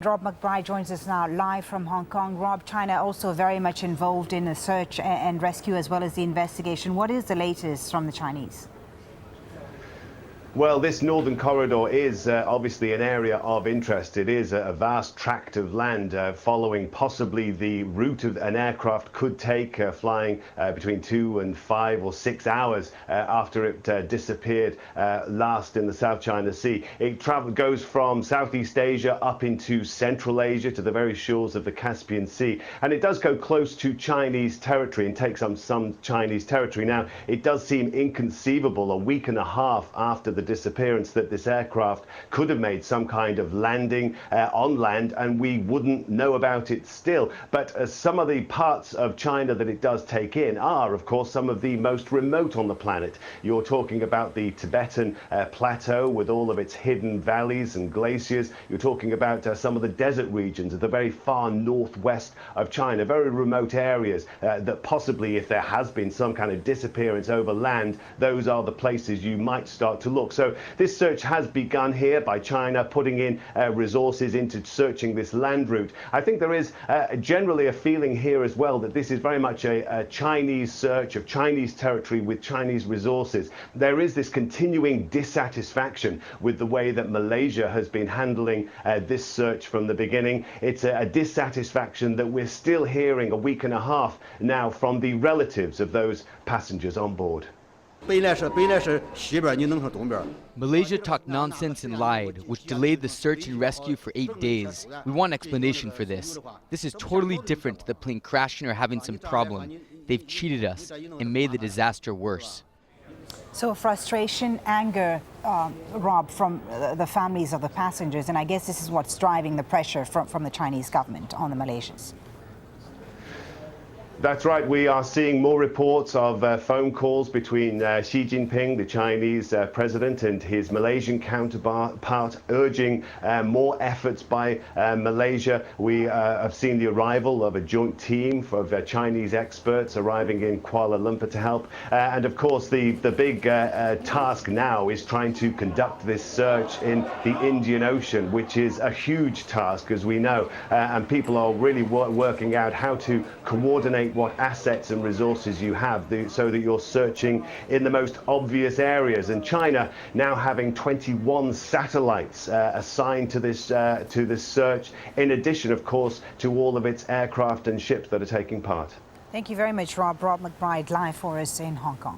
Rob McBride joins us now live from Hong Kong. Rob, China also very much involved in the search and rescue as well as the investigation. What is the latest from the Chinese? Well, this northern corridor is obviously an area of interest. It is a vast tract of land following possibly the route of an aircraft could take, flying between 2 and 5 or 6 hours after it disappeared last in the South China Sea. It goes from Southeast Asia up into Central Asia to the very shores of the Caspian Sea, and it does go close to Chinese territory and takes some Chinese territory. Now, it does seem inconceivable a week and a half after the disappearance that this aircraft could have made some kind of landing on land and we wouldn't know about it still. But some of the parts of China that it does take in are, of course, some of the most remote on the planet. You're talking about the Tibetan plateau with all of its hidden valleys and glaciers. You're talking about some of the desert regions at the very far northwest of China, very remote areas that possibly, if there has been some kind of disappearance over land, those are the places you might start to look. So this search has begun here by China, putting in resources into searching this land route. I think there is generally a feeling here as well that this is very much a Chinese search of Chinese territory with Chinese resources. There is this continuing dissatisfaction with the way that Malaysia has been handling this search from the beginning. It's a dissatisfaction that we're still hearing a week and a half now from the relatives of those passengers on board. Malaysia talked nonsense and lied, which delayed the search and rescue for 8 days. We want explanation for this. This is totally different to the plane crashing or having some problem. They've cheated us and made the disaster worse. So frustration, anger, Rob, from the families of the passengers, and I guess this is what's driving the pressure from the Chinese government on the Malaysians. That's right. We are seeing more reports of phone calls between Xi Jinping, the Chinese president, and his Malaysian counterpart, urging more efforts by Malaysia. We have seen the arrival of a joint team of Chinese experts arriving in Kuala Lumpur to help. And of course, the big task now is trying to conduct this search in the Indian Ocean, which is a huge task, as we know. And people are really working out how to coordinate what assets and resources you have so that you're searching in the most obvious areas. And China now having 21 satellites assigned to this search, in addition, of course, to all of its aircraft and ships that are taking part. Thank you very much, Rob. Rob McBride, live for us in Hong Kong.